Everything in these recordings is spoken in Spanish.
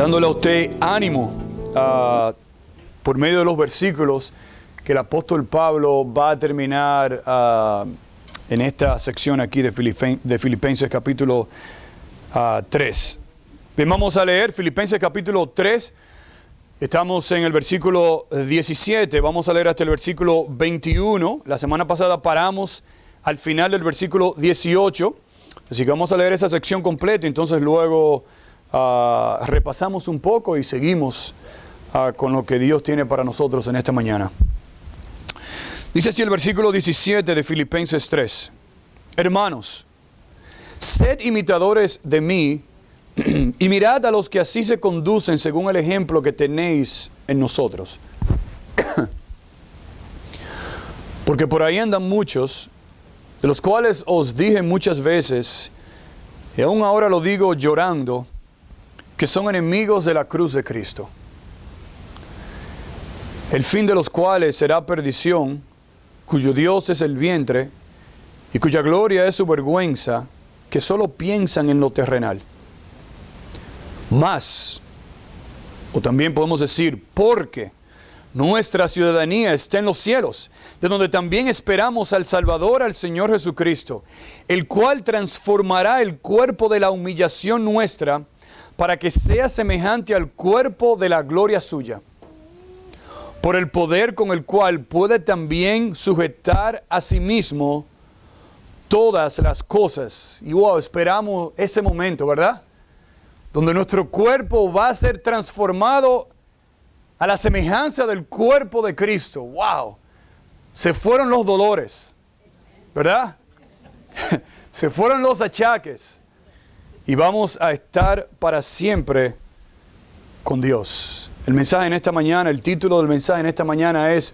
dándole a usted ánimo por medio de los versículos que el apóstol Pablo va a terminar en esta sección aquí de Filipenses capítulo 3. Bien, vamos a leer Filipenses capítulo 3. Estamos en el versículo 17, vamos a leer hasta el versículo 21. La semana pasada paramos al final del versículo 18, así que vamos a leer esa sección completa, entonces luego repasamos un poco y seguimos con lo que Dios tiene para nosotros en esta mañana. Dice así el versículo 17 de Filipenses 3. Hermanos, sed imitadores de mí y mirad a los que así se conducen según el ejemplo que tenéis en nosotros. Porque por ahí andan muchos, de los cuales os dije muchas veces, y aún ahora lo digo llorando, que son enemigos de la cruz de Cristo, el fin de los cuales será perdición, cuyo Dios es el vientre, y cuya gloria es su vergüenza, que solo piensan en lo terrenal. Mas, o también podemos decir, porque nuestra ciudadanía está en los cielos, de donde también esperamos al Salvador, al Señor Jesucristo, el cual transformará el cuerpo de la humillación nuestra, para que sea semejante al cuerpo de la gloria suya, por el poder con el cual puede también sujetar a sí mismo todas las cosas. Y wow, esperamos ese momento, ¿verdad? Donde nuestro cuerpo va a ser transformado a la semejanza del cuerpo de Cristo. ¡Wow! Se fueron los dolores, ¿verdad? Se fueron los achaques. Y vamos a estar para siempre con Dios. El mensaje en esta mañana, el título del mensaje en esta mañana es,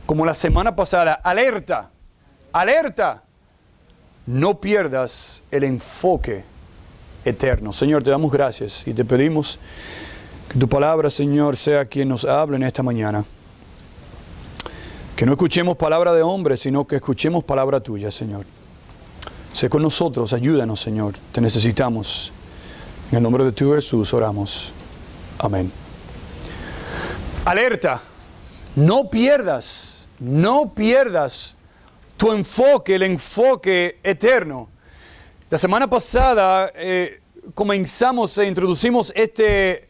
como la semana pasada, alerta, alerta. No pierdas el enfoque eterno. Señor, te damos gracias y te pedimos que tu palabra, Señor, sea quien nos hable en esta mañana. Que no escuchemos palabra de hombre, sino que escuchemos palabra tuya, Señor. Sé con nosotros, ayúdanos, Señor. Te necesitamos. En el nombre de tu Jesús oramos. Amén. Alerta. No pierdas tu enfoque, el enfoque eterno. La semana pasada introducimos este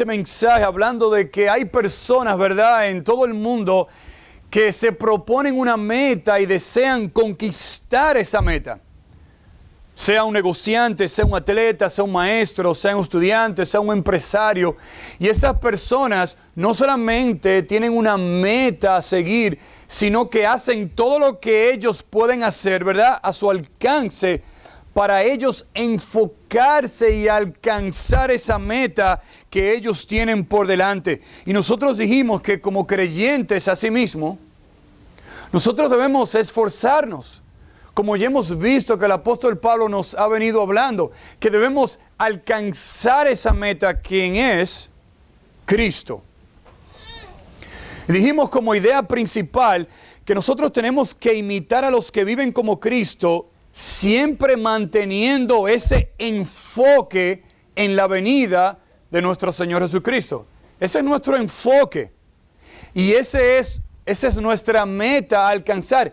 mensaje hablando de que hay personas, ¿verdad?, en todo el mundo que se proponen una meta y desean conquistar esa meta. Sea un negociante, sea un atleta, sea un maestro, sea un estudiante, sea un empresario. Y esas personas no solamente tienen una meta a seguir, sino que hacen todo lo que ellos pueden hacer, ¿verdad?, a su alcance, para ellos enfocarse y alcanzar esa meta que ellos tienen por delante. Y nosotros dijimos que como creyentes asimismo, nosotros debemos esforzarnos, como ya hemos visto que el apóstol Pablo nos ha venido hablando, que debemos alcanzar esa meta, quien es Cristo. Y dijimos como idea principal que nosotros tenemos que imitar a los que viven como Cristo, siempre manteniendo ese enfoque en la venida de nuestro Señor Jesucristo. Ese es nuestro enfoque. Y esa es nuestra meta a alcanzar.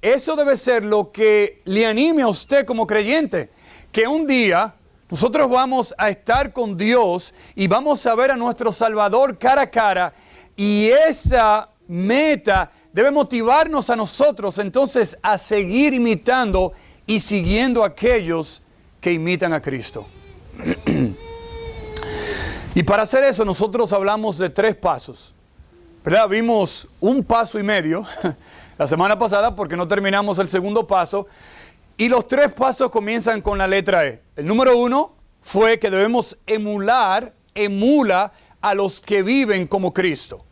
Eso debe ser lo que le anime a usted como creyente. Que un día nosotros vamos a estar con Dios y vamos a ver a nuestro Salvador cara a cara. Y esa meta debe motivarnos a nosotros entonces a seguir imitando y siguiendo a aquellos que imitan a Cristo. Y para hacer eso nosotros hablamos de 3 pasos, ¿verdad? Vimos un paso y medio la semana pasada porque no terminamos el segundo paso. Y los 3 pasos comienzan con la letra E. El número 1 fue que debemos emula a los que viven como Cristo.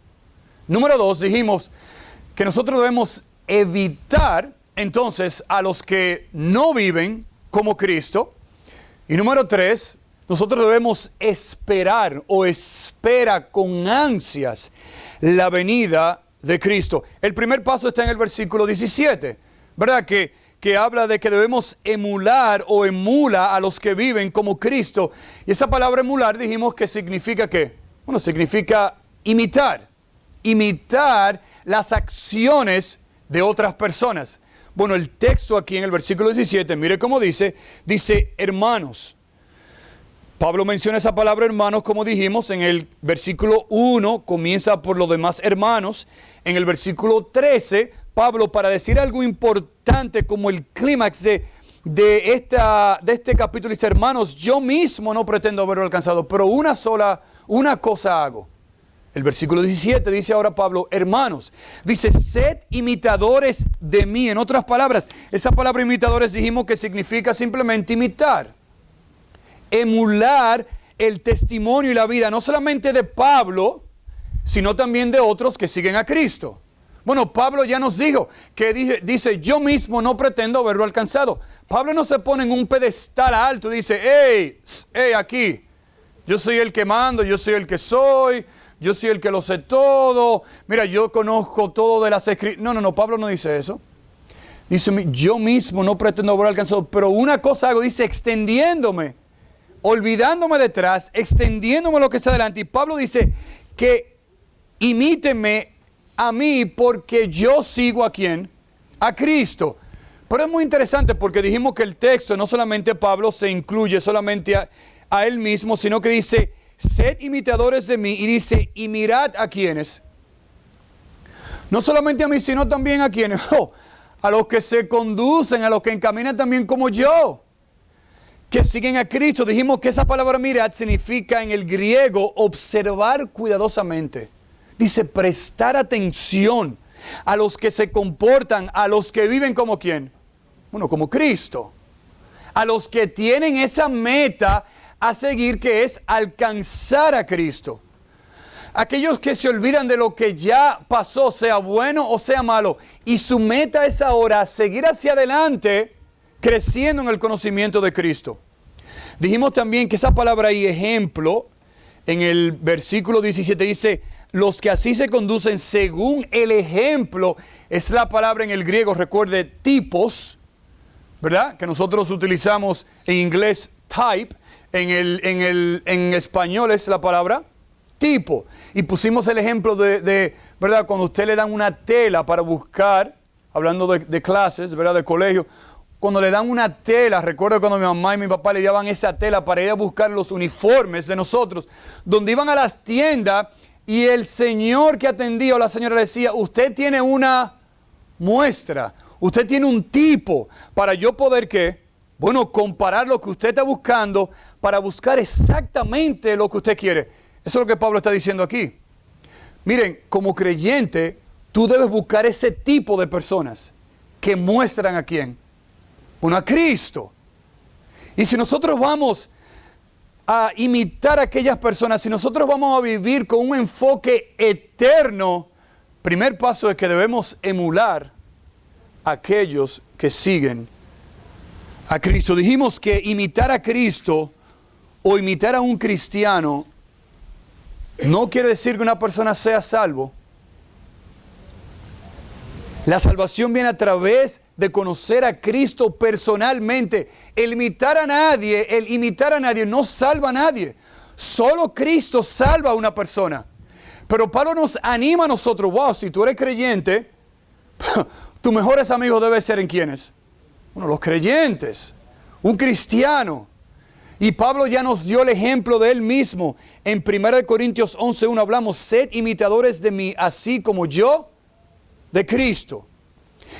Número 2, dijimos que nosotros debemos evitar entonces a los que no viven como Cristo. Y número 3, nosotros debemos esperar o espera con ansias la venida de Cristo. El primer paso está en el versículo 17, ¿verdad? Que que habla de que debemos emular o emula a los que viven como Cristo. Y esa palabra emular dijimos que significa ¿qué? Bueno, significa imitar. Imitar las acciones de otras personas. Bueno, el texto aquí en el versículo 17, mire cómo dice hermanos. Pablo menciona esa palabra hermanos, como dijimos, en el versículo 1, comienza por los demás hermanos. En el versículo 13, Pablo, para decir algo importante como el clímax de este capítulo, dice, hermanos, yo mismo no pretendo haberlo alcanzado, pero una cosa hago. El versículo 17 dice ahora Pablo, hermanos, dice, sed imitadores de mí. En otras palabras, esa palabra imitadores dijimos que significa simplemente imitar. Emular el testimonio y la vida, no solamente de Pablo, sino también de otros que siguen a Cristo. Bueno, Pablo ya nos dijo que dice, yo mismo no pretendo haberlo alcanzado. Pablo no se pone en un pedestal alto y dice, hey, aquí, yo soy el que mando, yo soy el que soy, yo soy el que lo sé todo, mira, yo conozco todo de las escrituras. No, Pablo no dice eso. Dice, yo mismo no pretendo haberlo alcanzado, pero una cosa hago, dice, extendiéndome, olvidándome detrás, extendiéndome lo que está delante. Y Pablo dice que imítenme a mí porque yo sigo ¿a quién? A Cristo. Pero es muy interesante porque dijimos que el texto, no solamente Pablo se incluye solamente a él mismo, sino que dice, sed imitadores de mí, y dice, y mirad a quienes. No solamente a mí, sino también a quienes. A los que se conducen, a los que encaminan también como yo, que siguen a Cristo. Dijimos que esa palabra mirad significa en el griego observar cuidadosamente. Dice prestar atención a los que se comportan, a los que viven como ¿quién? Bueno, como Cristo. A los que tienen esa meta a seguir, que es alcanzar a Cristo. Aquellos que se olvidan de lo que ya pasó, sea bueno o sea malo, y su meta es ahora seguir hacia adelante, creciendo en el conocimiento de Cristo. Dijimos también que esa palabra y ejemplo, en el versículo 17 dice, los que así se conducen según el ejemplo, es la palabra en el griego, recuerde, tipos, ¿verdad? Que nosotros utilizamos en inglés type, en español es la palabra tipo. Y pusimos el ejemplo de ¿verdad? Cuando a usted le dan una tela para buscar, hablando de clases, ¿verdad? De colegio, cuando le dan una tela, recuerdo cuando mi mamá y mi papá le daban esa tela para ir a buscar los uniformes de nosotros, donde iban a las tiendas y el señor que atendía o la señora decía, usted tiene una muestra, usted tiene un tipo para yo poder, ¿qué? Bueno, comparar lo que usted está buscando para buscar exactamente lo que usted quiere. Eso es lo que Pablo está diciendo aquí. Miren, como creyente, tú debes buscar ese tipo de personas que muestran a quién. Bueno, a Cristo. Y si nosotros vamos a imitar a aquellas personas, si nosotros vamos a vivir con un enfoque eterno, primer paso es que debemos emular a aquellos que siguen a Cristo. Dijimos que imitar a Cristo o imitar a un cristiano no quiere decir que una persona sea salvo. La salvación viene a través de conocer a Cristo personalmente. El imitar a nadie no salva a nadie. Solo Cristo salva a una persona. Pero Pablo nos anima a nosotros. Wow, si tú eres creyente, tus mejores amigos deben ser ¿en quiénes? Bueno, los creyentes. Un cristiano. Y Pablo ya nos dio el ejemplo de él mismo. En 1 Corintios 11:1 hablamos, sed imitadores de mí, así como yo de Cristo.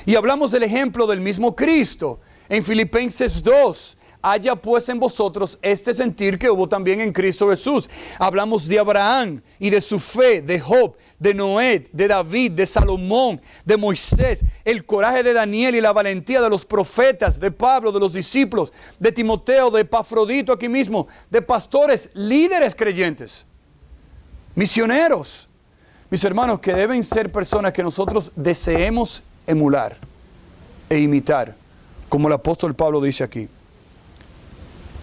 Y hablamos del ejemplo del mismo Cristo. En Filipenses 2, haya pues en vosotros este sentir que hubo también en Cristo Jesús. Hablamos de Abraham y de su fe, de Job, de Noé, de David, de Salomón, de Moisés, el coraje de Daniel y la valentía de los profetas, de Pablo, de los discípulos, de Timoteo, de Epafrodito aquí mismo, de pastores, líderes creyentes, misioneros. Mis hermanos, que deben ser personas que nosotros deseemos emular e imitar, como el apóstol Pablo dice aquí.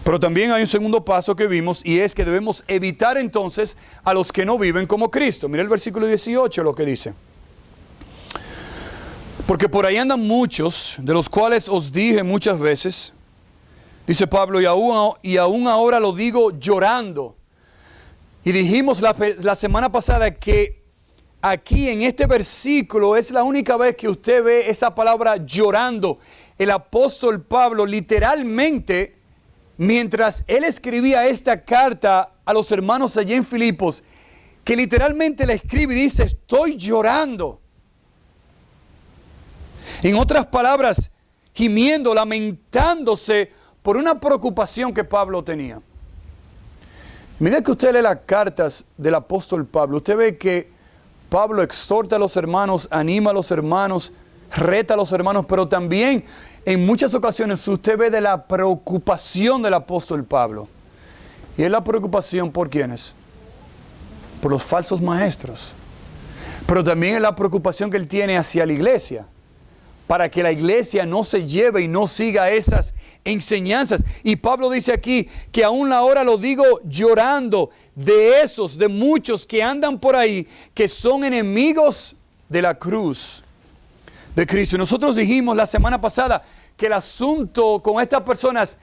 Pero también hay un segundo paso que vimos, y es que debemos evitar entonces a los que no viven como Cristo. Mira el versículo 18 lo que dice. Porque por ahí andan muchos, de los cuales os dije muchas veces, dice Pablo, y aún ahora lo digo llorando. Y dijimos la semana pasada que aquí en este versículo es la única vez que usted ve esa palabra llorando. El apóstol Pablo literalmente, mientras él escribía esta carta a los hermanos allí en Filipos, que literalmente la escribe y dice, estoy llorando. En otras palabras, gimiendo, lamentándose por una preocupación que Pablo tenía. Mira que usted lee las cartas del apóstol Pablo, usted ve que Pablo exhorta a los hermanos, anima a los hermanos, reta a los hermanos, pero también en muchas ocasiones usted ve de la preocupación del apóstol Pablo. Y es la preocupación por ¿quiénes? Por los falsos maestros. Pero también es la preocupación que él tiene hacia la iglesia, para que la iglesia no se lleve y no siga esas enseñanzas. Y Pablo dice aquí que aún ahora lo digo llorando de muchos que andan por ahí, que son enemigos de la cruz de Cristo. Y nosotros dijimos la semana pasada que el asunto con estas personas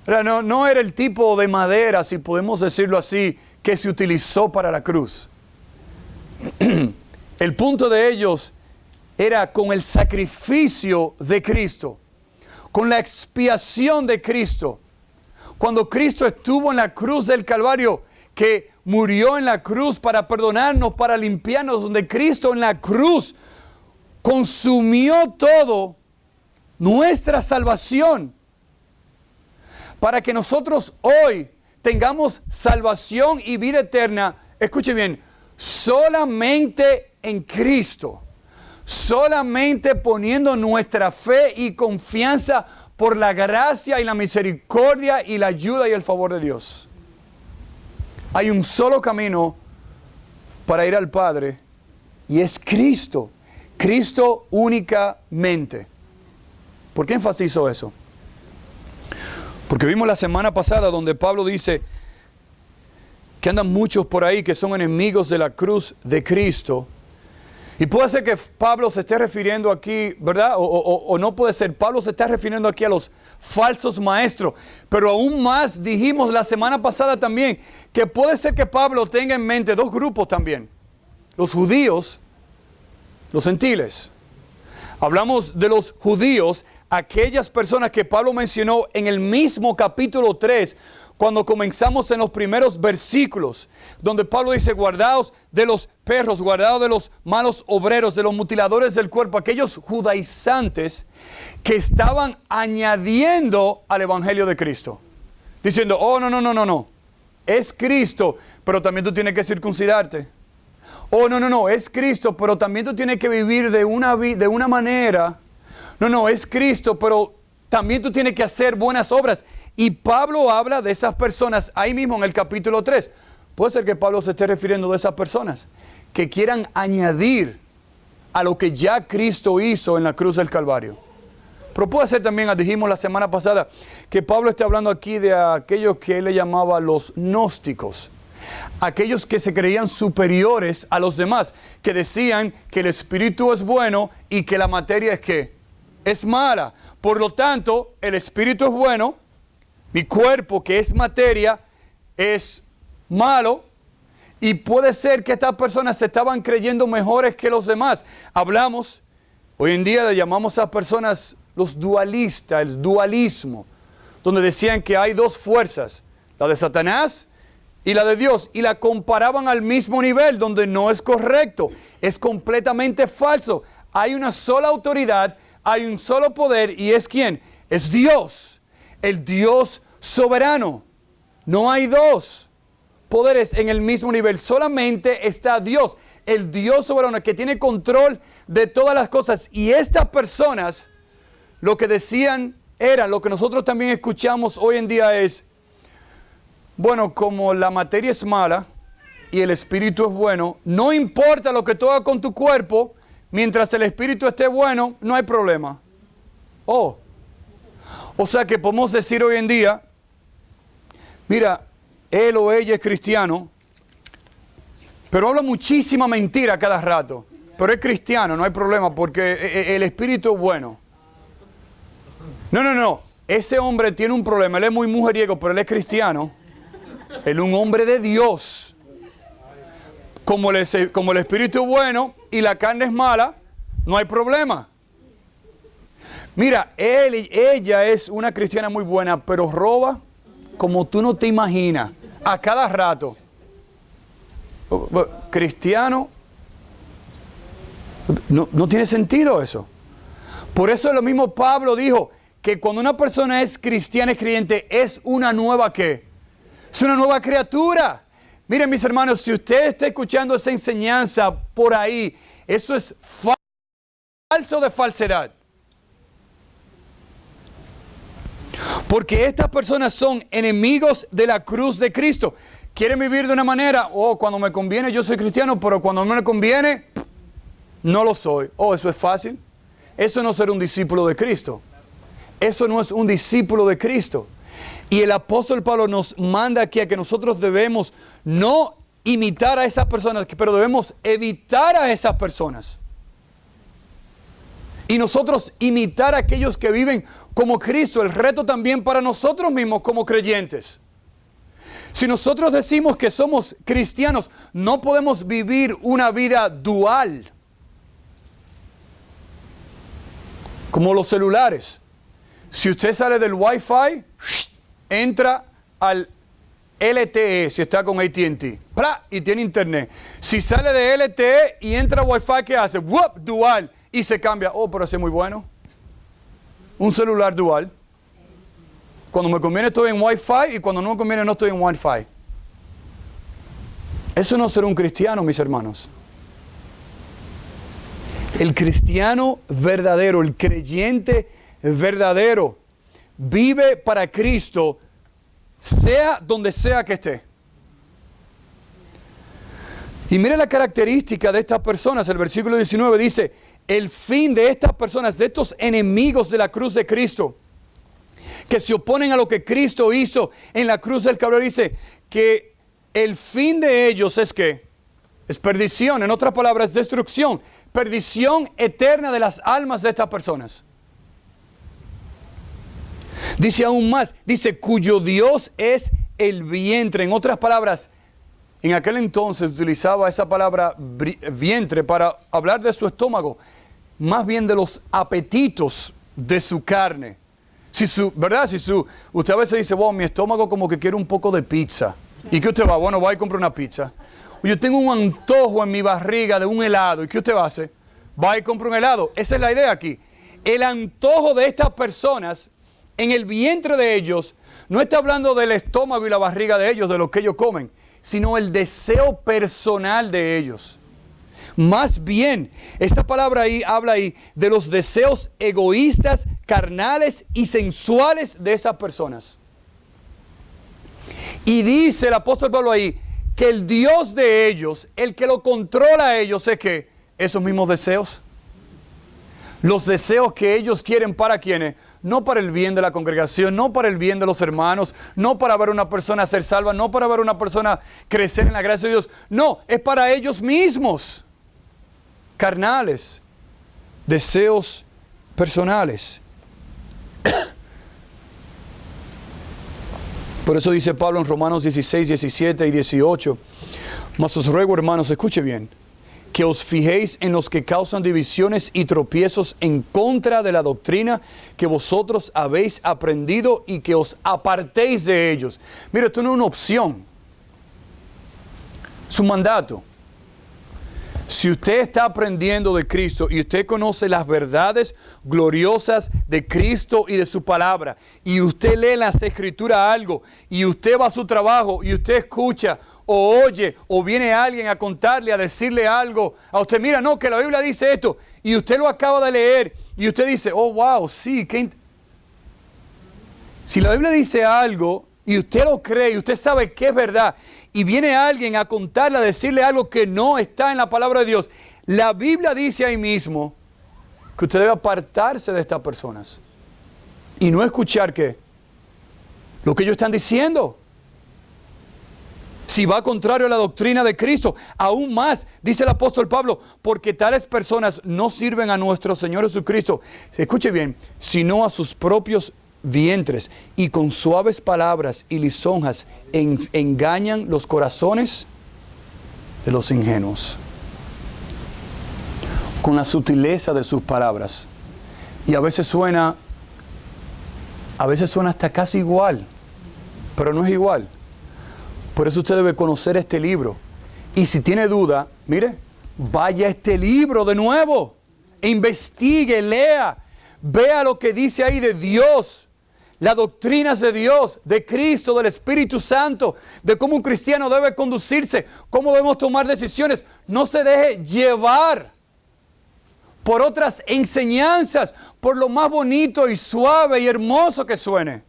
no era el tipo de madera, si podemos decirlo así, que se utilizó para la cruz. El punto de ellos era con el sacrificio de Cristo, con la expiación de Cristo. Cuando Cristo estuvo en la cruz del Calvario, que murió en la cruz para perdonarnos, para limpiarnos, donde Cristo en la cruz consumió todo, nuestra salvación, para que nosotros hoy tengamos salvación y vida eterna. Escuche bien, solamente en Cristo. Solamente poniendo nuestra fe y confianza por la gracia y la misericordia y la ayuda y el favor de Dios. Hay un solo camino para ir al Padre y es Cristo. Cristo únicamente. ¿Por qué enfatizo eso? Porque vimos la semana pasada donde Pablo dice que andan muchos por ahí que son enemigos de la cruz de Cristo. Y puede ser que Pablo se esté refiriendo aquí, ¿verdad? O no puede ser. Pablo se está refiriendo aquí a los falsos maestros. Pero aún más dijimos la semana pasada también que puede ser que Pablo tenga en mente dos grupos también. Los judíos, los gentiles. Hablamos de los judíos, aquellas personas que Pablo mencionó en el mismo capítulo 3, cuando comenzamos en los primeros versículos, donde Pablo dice, guardaos de los perros, guardaos de los malos obreros, de los mutiladores del cuerpo, aquellos judaizantes que estaban añadiendo al evangelio de Cristo. Diciendo, oh, no, es Cristo, pero también tú tienes que circuncidarte. Oh, no, es Cristo, pero también tú tienes que vivir de una manera. No, es Cristo, pero también tú tienes que hacer buenas obras. Y Pablo habla de esas personas ahí mismo en el capítulo 3. Puede ser que Pablo se esté refiriendo de esas personas que quieran añadir a lo que ya Cristo hizo en la cruz del Calvario. Pero puede ser también, dijimos la semana pasada, que Pablo esté hablando aquí de aquellos que él le llamaba los gnósticos. Aquellos que se creían superiores a los demás, que decían que el espíritu es bueno y que la materia es ¿qué? Es mala. Por lo tanto, el espíritu es bueno, mi cuerpo, que es materia, es malo. Y puede ser que estas personas se estaban creyendo mejores que los demás. Hablamos, hoy en día le llamamos a personas los dualistas, el dualismo, donde decían que hay dos fuerzas, la de Satanás y la de Dios, y la comparaban al mismo nivel, donde no es correcto, es completamente falso. Hay una sola autoridad, hay un solo poder, y ¿es quién? Es Dios, el Dios soberano. No hay dos poderes en el mismo nivel, solamente está Dios, el Dios soberano que tiene control de todas las cosas. Y estas personas lo que decían era, lo que nosotros también escuchamos hoy en día es, bueno, como la materia es mala y el espíritu es bueno, no importa lo que tú hagas con tu cuerpo, mientras el espíritu esté bueno, no hay problema. O sea que podemos decir hoy en día, mira, él o ella es cristiano, pero habla muchísima mentira cada rato. pero es cristiano, no hay problema porque el espíritu es bueno. No. Ese hombre tiene un problema. Él es muy mujeriego, pero él es cristiano. Él es un hombre de Dios. Como el espíritu es bueno y la carne es mala, no hay problema. Mira, ella es una cristiana muy buena, pero roba como tú no te imaginas, a cada rato. Cristiano, no tiene sentido eso. Por eso lo mismo Pablo dijo, que cuando una persona es cristiana, es creyente, es una nueva ¿qué? Es una nueva criatura. Miren mis hermanos, si usted está escuchando esa enseñanza por ahí, eso es falso de falsedad. Porque estas personas son enemigos de la cruz de Cristo. Quieren vivir de una manera, cuando me conviene yo soy cristiano, pero cuando no me conviene, no lo soy. Eso es fácil. Eso no es ser un discípulo de Cristo. Eso no es un discípulo de Cristo. Y el apóstol Pablo nos manda aquí a que nosotros debemos no imitar a esas personas, pero debemos evitar a esas personas. Y nosotros imitar a aquellos que viven como Cristo. El reto también para nosotros mismos como creyentes. Si nosotros decimos que somos cristianos, no podemos vivir una vida dual. Como los celulares. Si usted sale del Wi-Fi, entra al LTE, si está con AT&T, y tiene internet. Si sale de LTE y entra a Wi-Fi, ¿qué hace? Dual, y se cambia. Pero ese es muy bueno. Un celular dual. Cuando me conviene estoy en Wi-Fi y cuando no me conviene no estoy en Wi-Fi. Eso no es ser un cristiano, mis hermanos. El cristiano verdadero, el creyente verdadero, vive para Cristo, sea donde sea que esté. Y mire la característica de estas personas. El versículo 19 dice, el fin de estas personas, de estos enemigos de la cruz de Cristo, que se oponen a lo que Cristo hizo en la cruz del Calvario, dice que el fin de ellos es ¿qué? Es perdición, en otras palabras, destrucción, perdición eterna de las almas de estas personas. Dice aún más, dice cuyo Dios es el vientre. En otras palabras, en aquel entonces utilizaba esa palabra vientre para hablar de su estómago, más bien de los apetitos de su carne. ¿Verdad? Usted a veces dice, mi estómago como que quiere un poco de pizza. ¿Y qué usted va? Va y compra una pizza. Yo tengo un antojo en mi barriga de un helado. ¿Y qué usted va a hacer? Va y compra un helado. Esa es la idea aquí. El antojo de estas personas en el vientre de ellos no está hablando del estómago y la barriga de ellos, de lo que ellos comen, sino el deseo personal de ellos. Más bien, esta palabra ahí habla ahí de los deseos egoístas, carnales y sensuales de esas personas. Y dice el apóstol Pablo ahí que el Dios de ellos, el que lo controla a ellos, es que esos mismos deseos, los deseos que ellos quieren para quienes, no para el bien de la congregación, no para el bien de los hermanos, no para ver a una persona ser salva, no para ver a una persona crecer en la gracia de Dios, no, es para ellos mismos, carnales, deseos personales. Por eso dice Pablo en Romanos 16, 17 y 18, mas os ruego, hermanos, escuche bien, que os fijéis en los que causan divisiones y tropiezos en contra de la doctrina que vosotros habéis aprendido y que os apartéis de ellos. Mire, esto no es una opción, es un mandato. Si usted está aprendiendo de Cristo y usted conoce las verdades gloriosas de Cristo y de su palabra, y usted lee en las Escrituras algo, y usted va a su trabajo y usted escucha o oye, o viene alguien a contarle, a decirle algo a usted, mira, no, que la Biblia dice esto, y usted lo acaba de leer, y usted dice, wow, sí, si la Biblia dice algo, y usted lo cree, y usted sabe que es verdad, y viene alguien a contarle, a decirle algo que no está en la palabra de Dios, la Biblia dice ahí mismo que usted debe apartarse de estas personas, y no escuchar, ¿qué? Lo que ellos están diciendo. si va contrario a la doctrina de Cristo. Aún más, dice el apóstol Pablo, porque tales personas no sirven a nuestro Señor Jesucristo, escuche bien, sino a sus propios vientres, y con suaves palabras y lisonjas engañan los corazones de los ingenuos. Con la sutileza de sus palabras. Y a veces suena hasta casi igual, pero no es igual. Por eso usted debe conocer este libro. Y si tiene duda, mire, vaya a este libro de nuevo. Investigue, lea, vea lo que dice ahí de Dios. Las doctrinas de Dios, de Cristo, del Espíritu Santo, de cómo un cristiano debe conducirse, cómo debemos tomar decisiones. No se deje llevar por otras enseñanzas, por lo más bonito y suave y hermoso que suene.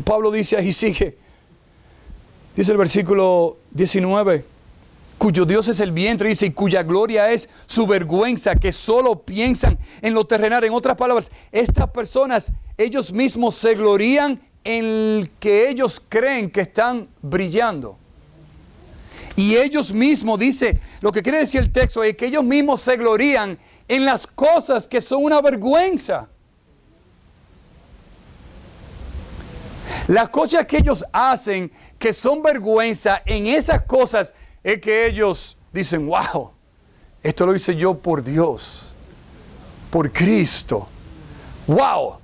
Pablo dice ahí, sigue, dice el versículo 19, cuyo Dios es el vientre, dice, y cuya gloria es su vergüenza, que solo piensan en lo terrenal. En otras palabras, estas personas, ellos mismos se glorían en que ellos creen que están brillando. Y ellos mismos, dice, lo que quiere decir el texto es que ellos mismos se glorían en las cosas que son una vergüenza. Las cosas que ellos hacen que son vergüenza, en esas cosas es que ellos dicen, wow, esto lo hice yo por Dios, por Cristo. Wow,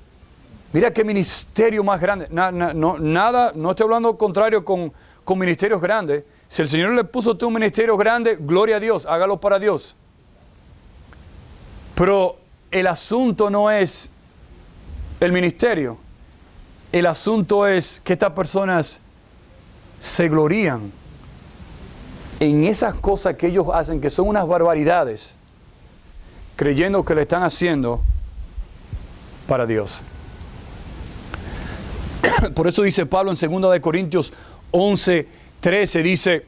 mira qué ministerio más grande. No estoy hablando contrario con ministerios grandes. Si el Señor le puso a usted un ministerio grande, gloria a Dios, hágalo para Dios. Pero el asunto no es el ministerio. El asunto es que estas personas se glorían en esas cosas que ellos hacen, que son unas barbaridades, creyendo que le están haciendo para Dios. Por eso dice Pablo en 2 Corintios 11:13, dice,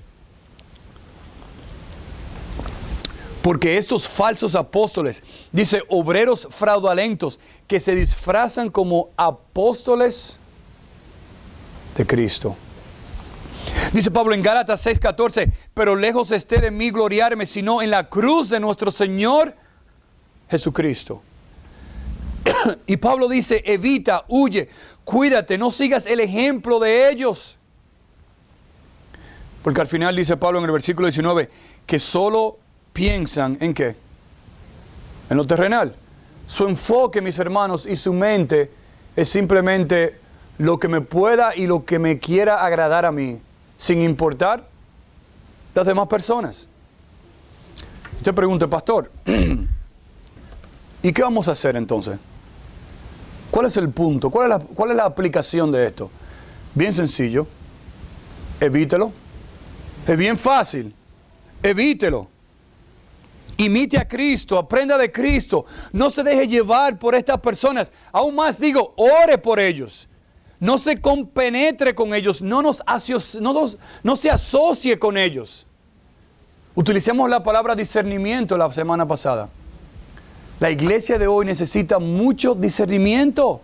porque estos falsos apóstoles, dice, obreros fraudulentos, que se disfrazan como apóstoles de Cristo. Dice Pablo en Gálatas 6:14, pero lejos esté de mí gloriarme, sino en la cruz de nuestro Señor Jesucristo. Y Pablo dice, evita, huye, cuídate, no sigas el ejemplo de ellos. Porque al final dice Pablo en el versículo 19, que solo piensan ¿en qué? En lo terrenal. Su enfoque, mis hermanos, y su mente es simplemente lo que me pueda y lo que me quiera agradar a mí, sin importar las demás personas. Usted pregunta, pastor, ¿y qué vamos a hacer entonces? ¿Cuál es el punto? ¿Cuál es la aplicación de esto? Bien sencillo, evítelo. Es bien fácil, evítelo. Imite a Cristo, aprenda de Cristo, no se deje llevar por estas personas. Aún más digo, ore por ellos. No se compenetre con ellos, no se asocie con ellos. Utilizamos la palabra discernimiento la semana pasada. La iglesia de hoy necesita mucho discernimiento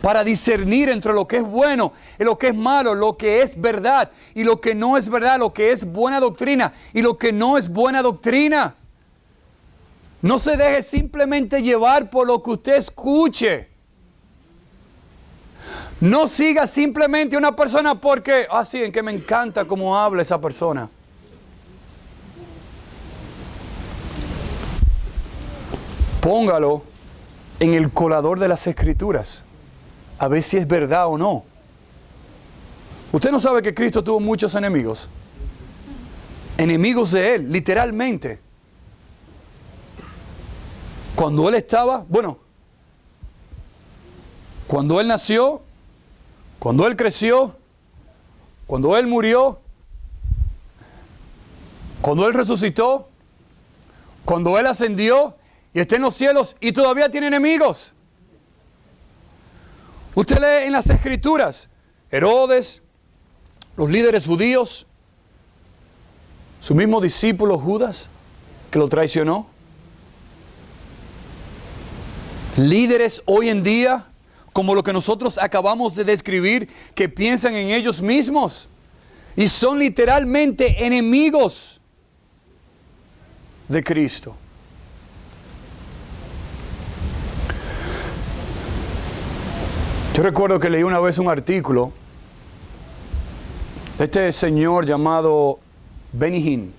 para discernir entre lo que es bueno y lo que es malo, lo que es verdad y lo que no es verdad, lo que es buena doctrina y lo que no es buena doctrina. No se deje simplemente llevar por lo que usted escuche. No siga simplemente a una persona porque, sí, en que me encanta cómo habla esa persona. Póngalo en el colador de las Escrituras, a ver si es verdad o no. Usted no sabe que Cristo tuvo muchos enemigos. Enemigos de Él, literalmente. Cuando Él estaba, cuando Él nació, cuando Él creció, cuando Él murió, cuando Él resucitó, cuando Él ascendió y está en los cielos y todavía tiene enemigos. Usted lee en las Escrituras, Herodes, los líderes judíos, su mismo discípulo Judas, que lo traicionó. Líderes hoy en día, como lo que nosotros acabamos de describir, que piensan en ellos mismos y son literalmente enemigos de Cristo. Yo recuerdo que leí una vez un artículo de este señor llamado Benny Hinn,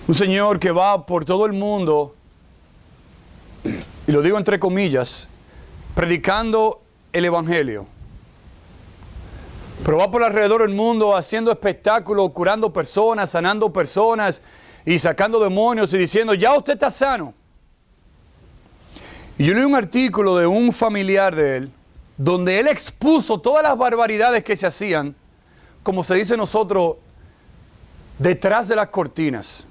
un señor que va por todo el mundo, y lo digo entre comillas, predicando el Evangelio. Pero va por alrededor del mundo haciendo espectáculos, curando personas, sanando personas y sacando demonios y diciendo, ya usted está sano. Y yo leí un artículo de un familiar de él, donde él expuso todas las barbaridades que se hacían, como se dice nosotros, detrás de las cortinas.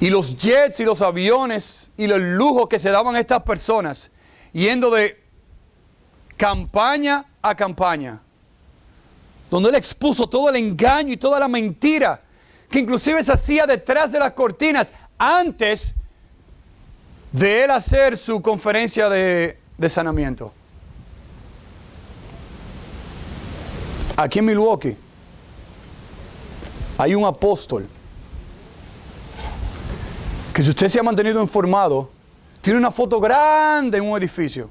Y los jets y los aviones y los lujos que se daban a estas personas, yendo de campaña a campaña, donde él expuso todo el engaño y toda la mentira que inclusive se hacía detrás de las cortinas antes de él hacer su conferencia de sanamiento. Aquí en Milwaukee hay un apóstol que, si usted se ha mantenido informado, tiene una foto grande en un edificio.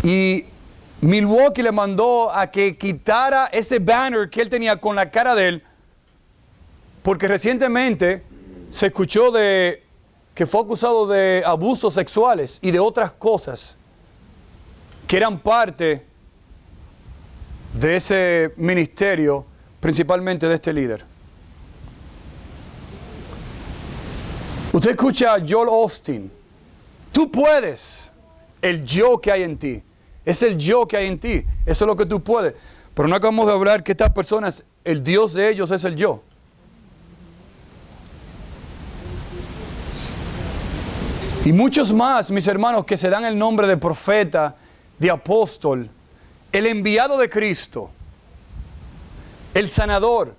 Y Milwaukee le mandó a que quitara ese banner que él tenía con la cara de él, porque recientemente se escuchó de que fue acusado de abusos sexuales y de otras cosas que eran parte de ese ministerio, principalmente de este líder. Usted escucha a Joel Osteen, tú puedes, el yo que hay en ti, es el yo que hay en ti, eso es lo que tú puedes. Pero no acabamos de hablar que estas personas, el Dios de ellos es el yo. Y muchos más, mis hermanos, que se dan el nombre de profeta, de apóstol, el enviado de Cristo, el sanador.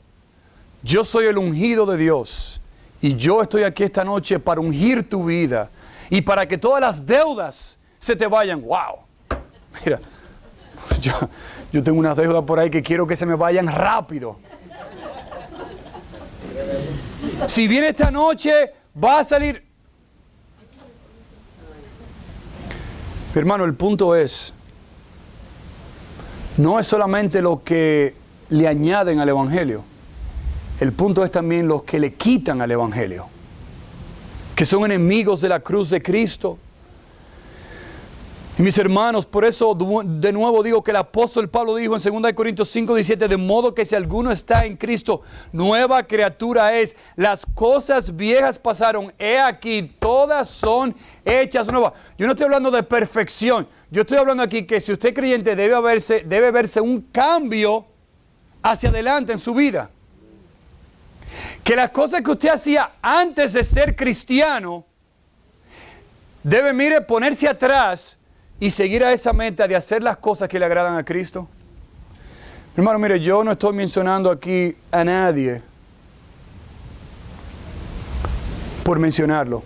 Yo soy el ungido de Dios y yo estoy aquí esta noche para ungir tu vida y para que todas las deudas se te vayan. ¡Wow! Mira, yo tengo unas deudas por ahí que quiero que se me vayan rápido. Si viene esta noche, va a salir. Hermano, el punto es, no es solamente lo que le añaden al Evangelio. El punto es también los que le quitan al Evangelio, que son enemigos de la cruz de Cristo. Y mis hermanos, por eso de nuevo digo que el apóstol Pablo dijo en 2 Corintios 5:17, de modo que si alguno está en Cristo, nueva criatura es. Las cosas viejas pasaron, he aquí, todas son hechas nuevas. Yo no estoy hablando de perfección, yo estoy hablando aquí que si usted es creyente debe verse un cambio hacia adelante en su vida. Que las cosas que usted hacía antes de ser cristiano, debe, mire, ponerse atrás y seguir a esa meta de hacer las cosas que le agradan a Cristo. Hermano, mire, yo no estoy mencionando aquí a nadie por mencionarlo.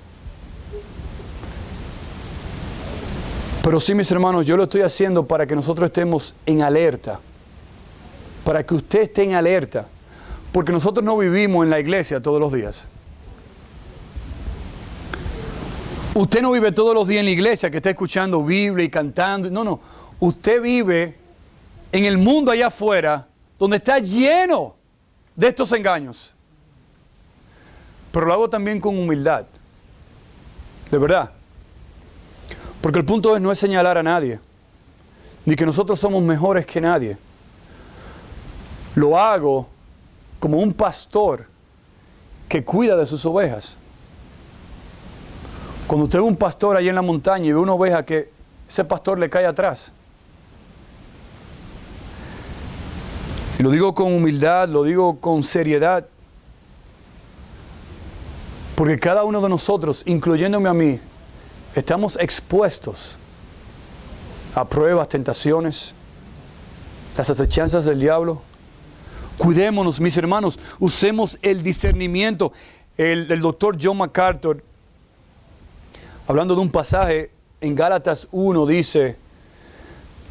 Pero sí, mis hermanos, yo lo estoy haciendo para que nosotros estemos en alerta. Para que usted esté en alerta. Porque nosotros no vivimos en la iglesia todos los días. Usted no vive todos los días en la iglesia que está escuchando Biblia y cantando. No. Usted vive en el mundo allá afuera donde está lleno de estos engaños. Pero lo hago también con humildad. De verdad. Porque el punto no es señalar a nadie. Ni que nosotros somos mejores que nadie. Lo hago como un pastor que cuida de sus ovejas. Cuando usted ve un pastor allí en la montaña y ve una oveja que ese pastor le cae atrás. Y lo digo con humildad, lo digo con seriedad. Porque cada uno de nosotros, incluyéndome a mí, estamos expuestos a pruebas, tentaciones, las acechanzas del diablo. Cuidémonos, mis hermanos, usemos el discernimiento. El doctor John MacArthur hablando de un pasaje en Gálatas 1, dice: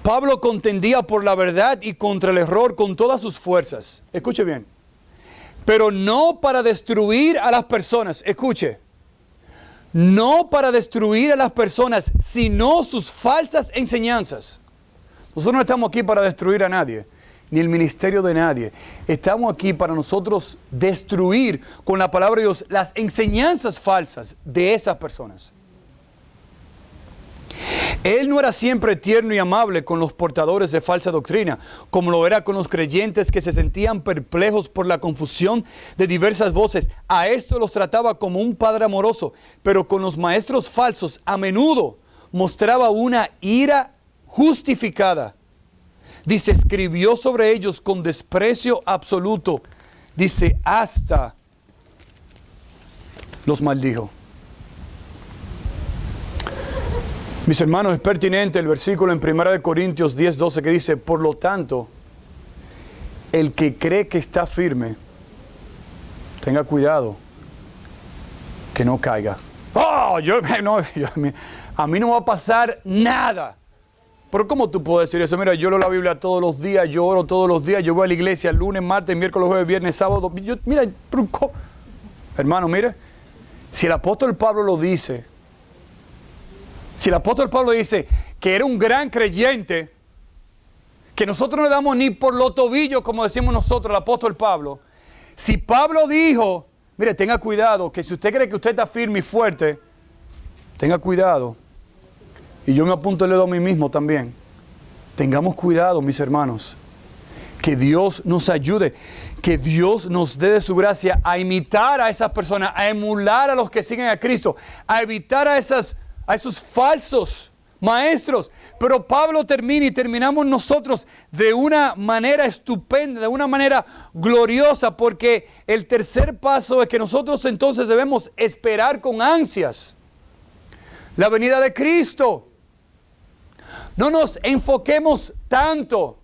Pablo contendía por la verdad y contra el error con todas sus fuerzas. Escuche bien. Pero no para destruir a las personas. Escuche. No para destruir a las personas, sino sus falsas enseñanzas. Nosotros no estamos aquí para destruir a nadie, ni el ministerio de nadie. Estamos aquí para nosotros destruir con la palabra de Dios las enseñanzas falsas de esas personas. Él no era siempre tierno y amable con los portadores de falsa doctrina, como lo era con los creyentes que se sentían perplejos por la confusión de diversas voces. A esto los trataba como un padre amoroso, pero con los maestros falsos a menudo mostraba una ira justificada. Dice, escribió sobre ellos con desprecio absoluto. Dice, hasta los maldijo. Mis hermanos, es pertinente el versículo en 1 Corintios 10:12 que dice: por lo tanto, el que cree que está firme, tenga cuidado que no caiga. ¡Oh! A mí no me va a pasar nada. Pero ¿cómo tú puedes decir eso? Mira, yo leo la Biblia todos los días, yo oro todos los días, yo voy a la iglesia lunes, martes, miércoles, jueves, viernes, sábado. Hermano, mire, si el apóstol Pablo lo dice, si el apóstol Pablo dice que era un gran creyente, que nosotros no le damos ni por los tobillos, como decimos nosotros, el apóstol Pablo. Si Pablo dijo, mire, tenga cuidado, que si usted cree que usted está firme y fuerte, tenga cuidado. Y yo me apunto el dedo a mí mismo también. Tengamos cuidado, mis hermanos. Que Dios nos ayude, que Dios nos dé de su gracia a imitar a esas personas, a emular a los que siguen a Cristo, a evitar a esos falsos maestros. Pero Pablo termina y terminamos nosotros de una manera estupenda, de una manera gloriosa, porque el tercer paso es que nosotros entonces debemos esperar con ansias la venida de Cristo. No nos enfoquemos tanto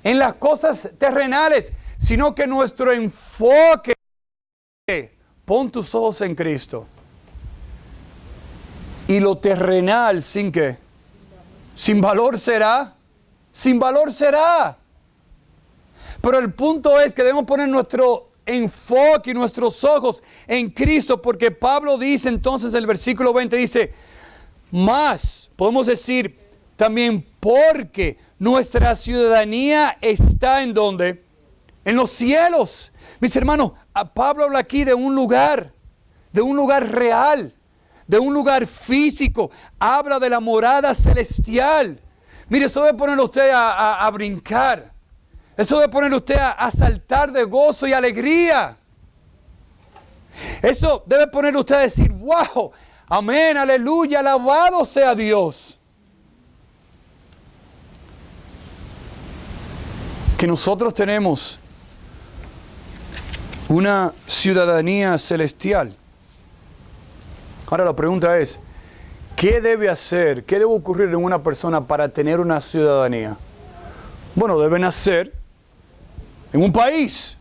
en las cosas terrenales, sino que nuestro enfoque, pon tus ojos en Cristo. Y lo terrenal, ¿sin qué? Sin valor será. Sin valor será. Pero el punto es que debemos poner nuestro enfoque y nuestros ojos en Cristo, porque Pablo dice entonces, el versículo 20 dice, más, podemos decir también, porque nuestra ciudadanía está ¿en dónde? En los cielos. Mis hermanos, Pablo habla aquí de un lugar real, de un lugar físico. Habla de la morada celestial. Mire, eso debe ponerlo usted a brincar. Eso debe ponerlo usted a saltar de gozo y alegría. Eso debe ponerlo usted a decir, wow, amén, aleluya, alabado sea Dios. Que nosotros tenemos una ciudadanía celestial. Ahora la pregunta es, ¿qué debe hacer, qué debe ocurrir en una persona para tener una ciudadanía? Bueno, debe nacer en un país.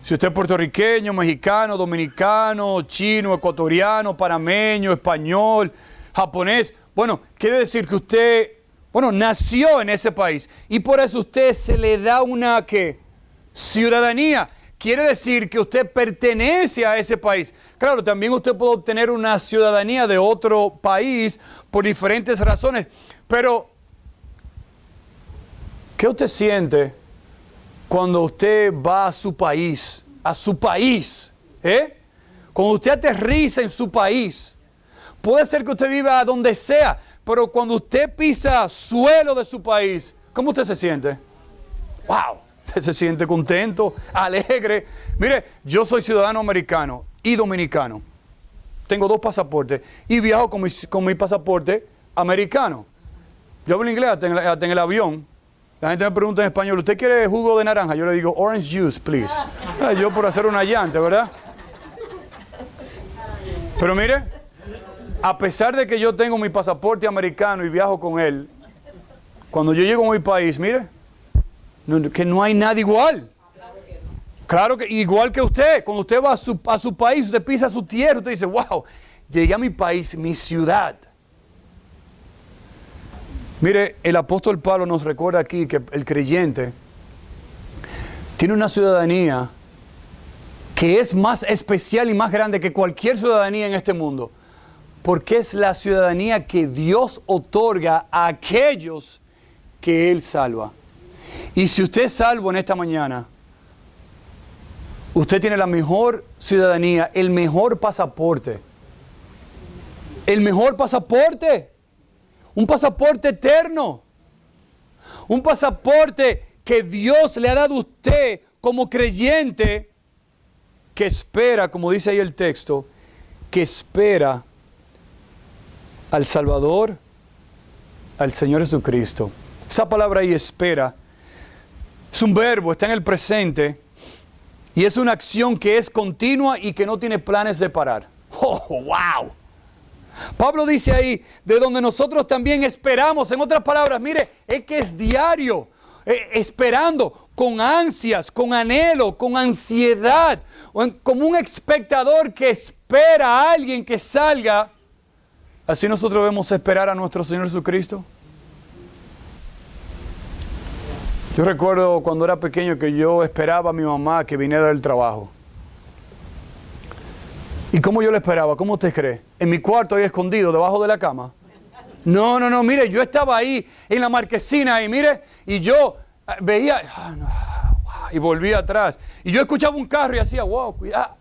Si usted es puertorriqueño, mexicano, dominicano, chino, ecuatoriano, panameño, español, japonés, bueno, quiere decir que usted, nació en ese país y por eso usted se le da una, ¿qué? Ciudadanía. Quiere decir que usted pertenece a ese país. Claro, también usted puede obtener una ciudadanía de otro país por diferentes razones. Pero, ¿qué usted siente cuando usted va a su país? A su país. Cuando usted aterriza en su país. Puede ser que usted viva donde sea, pero cuando usted pisa suelo de su país, ¿cómo usted se siente? ¡Wow! Usted se siente contento, alegre. Mire, yo soy ciudadano americano y dominicano. Tengo 2 pasaportes y viajo con mi pasaporte americano. Yo hablo inglés hasta en el avión. La gente me pregunta en español, ¿usted quiere jugo de naranja? Yo le digo, orange juice, please. Yo por hacer una llanta, ¿verdad? Pero mire, a pesar de que yo tengo mi pasaporte americano y viajo con él, cuando yo llego a mi país, mire, que no hay nada igual. Claro que igual que usted, cuando usted va a su país, usted pisa su tierra, usted dice, wow, llegué a mi país, mi ciudad. Mire, el apóstol Pablo nos recuerda aquí que el creyente tiene una ciudadanía que es más especial y más grande que cualquier ciudadanía en este mundo, porque es la ciudadanía que Dios otorga a aquellos que Él salva. Y si usted es salvo en esta mañana, usted tiene la mejor ciudadanía, el mejor pasaporte. El mejor pasaporte. Un pasaporte eterno. Un pasaporte que Dios le ha dado a usted como creyente, que espera, como dice ahí el texto, que espera al Salvador, al Señor Jesucristo. Esa palabra ahí, espera, es un verbo, está en el presente, y es una acción que es continua y que no tiene planes de parar. ¡Oh, wow! Pablo dice ahí, de donde nosotros también esperamos. En otras palabras, mire, es que es diario, esperando, con ansias, con anhelo, con ansiedad, como un espectador que espera a alguien que salga. Así nosotros debemos esperar a nuestro Señor Jesucristo. Yo recuerdo cuando era pequeño que yo esperaba a mi mamá que viniera del trabajo. ¿Y cómo yo le esperaba? ¿Cómo usted cree? ¿En mi cuarto ahí escondido, debajo de la cama? No, mire, yo estaba ahí en la marquesina y mire, y yo veía, y volvía atrás. Y yo escuchaba un carro y hacía, wow, cuidado.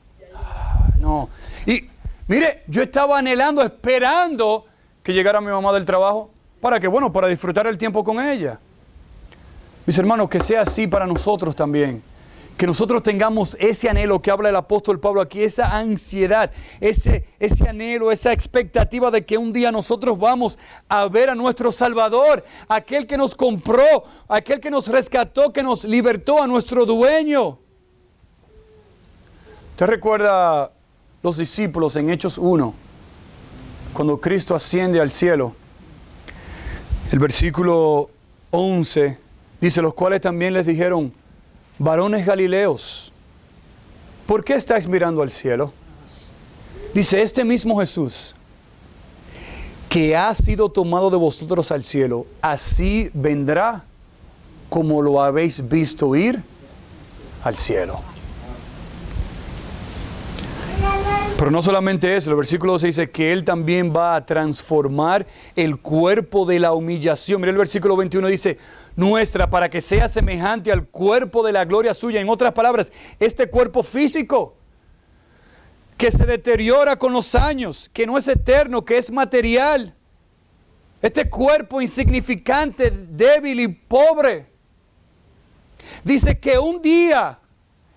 No. Y mire, yo estaba anhelando, esperando que llegara mi mamá del trabajo. ¿Para qué? Bueno, para disfrutar el tiempo con ella. Mis hermanos, que sea así para nosotros también. Que nosotros tengamos ese anhelo que habla el apóstol Pablo aquí, esa ansiedad, ese anhelo, esa expectativa de que un día nosotros vamos a ver a nuestro Salvador, aquel que nos compró, aquel que nos rescató, que nos libertó, a nuestro dueño. ¿Usted recuerda los discípulos en Hechos 1, cuando Cristo asciende al cielo? El versículo 11 dice, los cuales también les dijeron, varones galileos, ¿por qué estáis mirando al cielo? Dice, este mismo Jesús, que ha sido tomado de vosotros al cielo, así vendrá como lo habéis visto ir al cielo. Pero no solamente eso, el versículo 12 dice que Él también va a transformar el cuerpo de la humillación. Mira el versículo 21 dice, nuestra, para que sea semejante al cuerpo de la gloria suya. En otras palabras, este cuerpo físico que se deteriora con los años, que no es eterno, que es material. Este cuerpo insignificante, débil y pobre. Dice que un día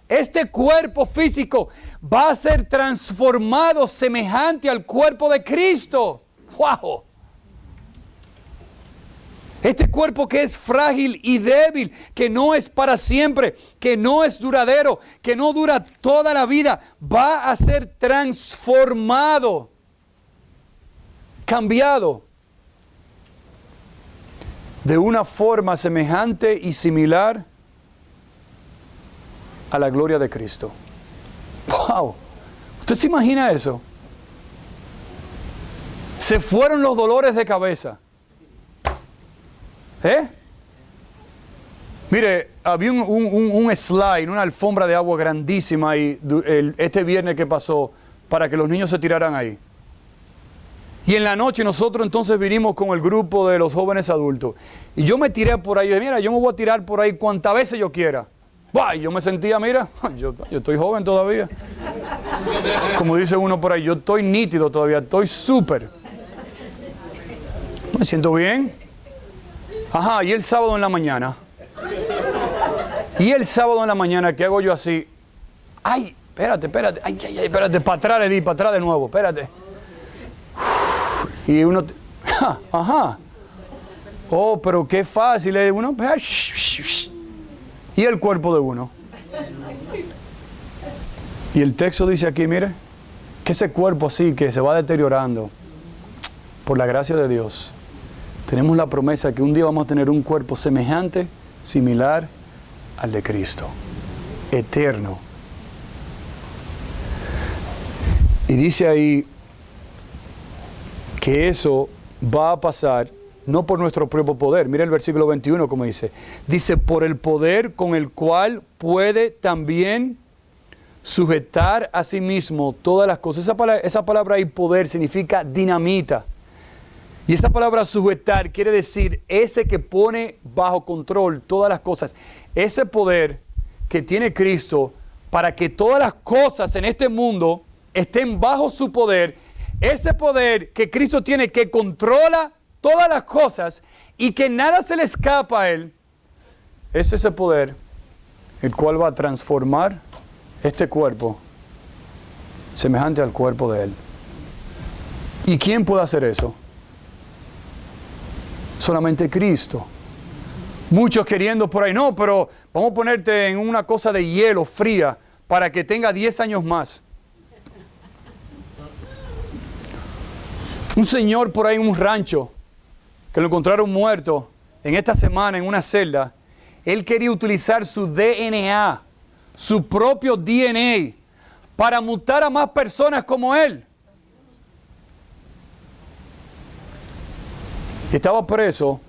este cuerpo físico va a ser transformado semejante al cuerpo de Cristo. ¡Wow! Este cuerpo que es frágil y débil, que no es para siempre, que no es duradero, que no dura toda la vida, va a ser transformado, cambiado, de una forma semejante y similar a la gloria de Cristo. ¡Wow! ¿Usted se imagina eso? Se fueron los dolores de cabeza. Mire, había un slide, una alfombra de agua grandísima ahí, este viernes que pasó, para que los niños se tiraran ahí. Y en la noche nosotros entonces vinimos con el grupo de los jóvenes adultos. Y yo me tiré por ahí, yo dije, mira, yo me voy a tirar por ahí cuantas veces yo quiera. ¡Bah! Yo me sentía, mira, yo estoy joven todavía. Como dice uno por ahí, yo estoy nítido todavía, estoy súper. Me siento bien. Ajá, y el sábado en la mañana. Y el sábado en la mañana, ¿qué hago yo así? Ay, espérate, ay, espérate, para atrás le di, para atrás de nuevo, espérate. Y uno, ajá. Oh, pero qué fácil, uno, y el cuerpo de uno. Y el texto dice aquí, mire, que ese cuerpo así que se va deteriorando, por la gracia de Dios, tenemos la promesa que un día vamos a tener un cuerpo semejante, similar al de Cristo, eterno. Y dice ahí que eso va a pasar no por nuestro propio poder. Mira el versículo 21 como dice. Dice, por el poder con el cual puede también sujetar a sí mismo todas las cosas. Esa palabra ahí, poder, significa dinamita. Y esa palabra sujetar quiere decir ese que pone bajo control todas las cosas. Ese poder que tiene Cristo para que todas las cosas en este mundo estén bajo su poder. Ese poder que Cristo tiene, que controla todas las cosas y que nada se le escapa a Él, es ese poder el cual va a transformar este cuerpo semejante al cuerpo de Él. ¿Y quién puede hacer eso? Solamente Cristo. Muchos queriendo por ahí, no, pero vamos a ponerte en una cosa de hielo fría para que tenga 10 años más. Un señor por ahí en un rancho, que lo encontraron muerto en esta semana en una celda, él quería utilizar su DNA, su propio DNA, para mutar a más personas como él. Estaba preso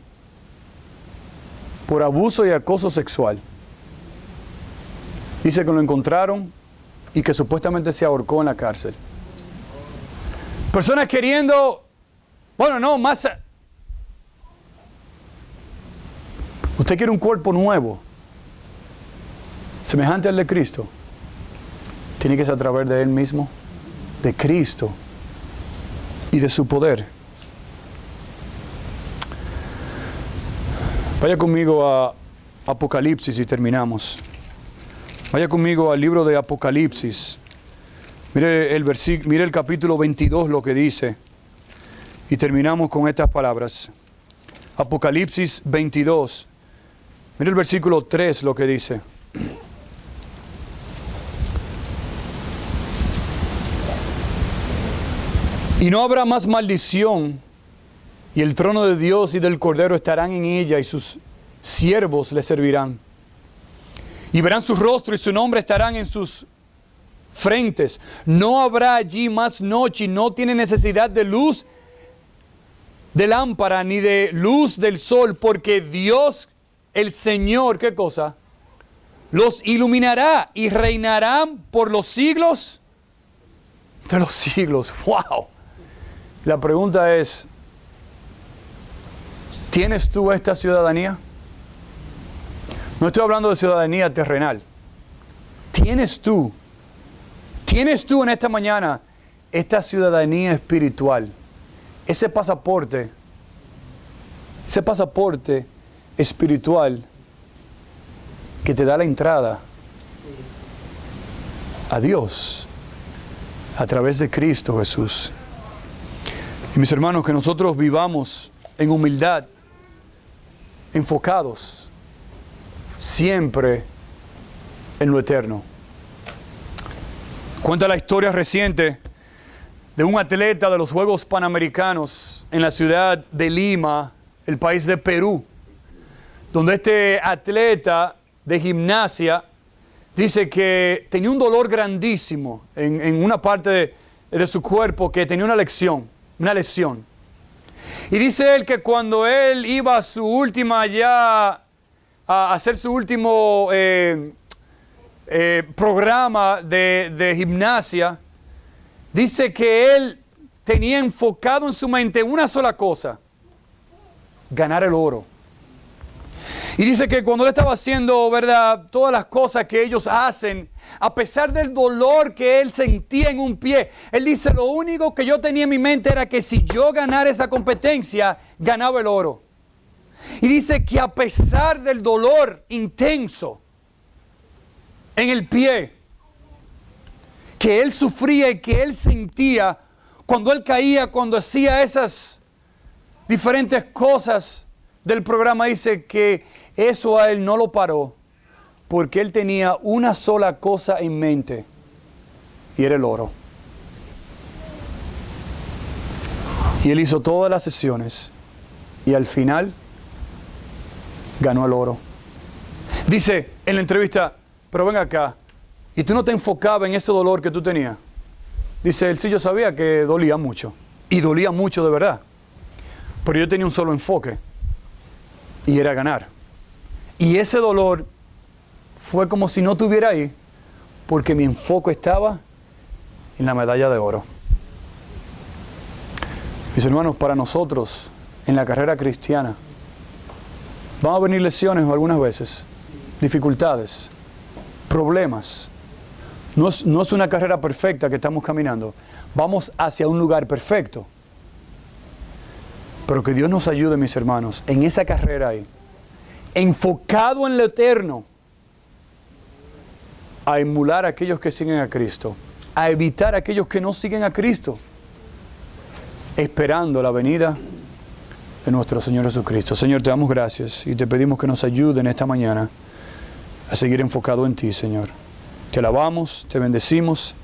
por abuso y acoso sexual. Dice que lo encontraron y que supuestamente se ahorcó en la cárcel. Personas queriendo, bueno, no, más. Usted quiere un cuerpo nuevo, semejante al de Cristo. Tiene que ser a través de Él mismo, de Cristo y de su poder. Vaya conmigo a Apocalipsis y terminamos. Vaya conmigo al libro de Apocalipsis. Mire el capítulo 22 lo que dice. Y terminamos con estas palabras. Apocalipsis 22. Mire el versículo 3 lo que dice. Y no habrá más maldición, y el trono de Dios y del Cordero estarán en ella, y sus siervos le servirán. Y verán su rostro y su nombre estarán en sus frentes. No habrá allí más noche, y no tiene necesidad de luz de lámpara ni de luz del sol, porque Dios, el Señor, ¿qué cosa? Los iluminará y reinarán por los siglos de los siglos. ¡Wow! La pregunta es, ¿tienes tú esta ciudadanía? No estoy hablando de ciudadanía terrenal. ¿Tienes tú en esta mañana esta ciudadanía espiritual? Ese pasaporte espiritual que te da la entrada a Dios a través de Cristo Jesús. Y mis hermanos, que nosotros vivamos en humildad, enfocados siempre en lo eterno. Cuenta la historia reciente de un atleta de los Juegos Panamericanos en la ciudad de Lima, el país de Perú, donde este atleta de gimnasia dice que tenía un dolor grandísimo en una parte de su cuerpo, que tenía una lesión. Y dice él que cuando él iba a su última a hacer su último programa de gimnasia, dice que él tenía enfocado en su mente una sola cosa: ganar el oro. Y dice que cuando él estaba haciendo, ¿verdad?, todas las cosas que ellos hacen, a pesar del dolor que él sentía en un pie, él dice, lo único que yo tenía en mi mente era que si yo ganara esa competencia, ganaba el oro. Y dice que a pesar del dolor intenso en el pie que él sufría y que él sentía cuando él caía, cuando hacía esas diferentes cosas del programa, dice que eso a él no lo paró, porque él tenía una sola cosa en mente, y era el oro. Y él hizo todas las sesiones y al final ganó el oro. Dice en la entrevista, pero ven acá, ¿y tú no te enfocabas en ese dolor que tú tenías? Dice él, sí, yo sabía que dolía mucho, Y dolía mucho de verdad. Pero yo tenía un solo enfoque. Y era ganar. Y ese dolor fue como si no estuviera ahí. Porque mi enfoque estaba en la medalla de oro. Mis hermanos, para nosotros, en la carrera cristiana, van a venir lesiones algunas veces, dificultades, problemas. No es una carrera perfecta que estamos caminando. Vamos hacia un lugar perfecto. Pero que Dios nos ayude, mis hermanos, en esa carrera ahí, enfocado en lo eterno, a emular a aquellos que siguen a Cristo, a evitar a aquellos que no siguen a Cristo, esperando la venida de nuestro Señor Jesucristo. Señor, te damos gracias y te pedimos que nos ayuden esta mañana a seguir enfocado en ti, Señor. Te alabamos, te bendecimos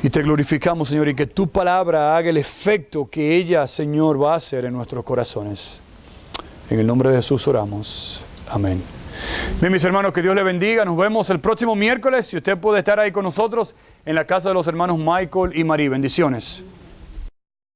y te glorificamos, Señor, y que tu palabra haga el efecto que ella, Señor, va a hacer en nuestros corazones. En el nombre de Jesús oramos. Amén. Bien, mis hermanos, que Dios les bendiga. Nos vemos el próximo miércoles. Si usted puede estar ahí con nosotros en la casa de los hermanos Michael y Marie. Bendiciones.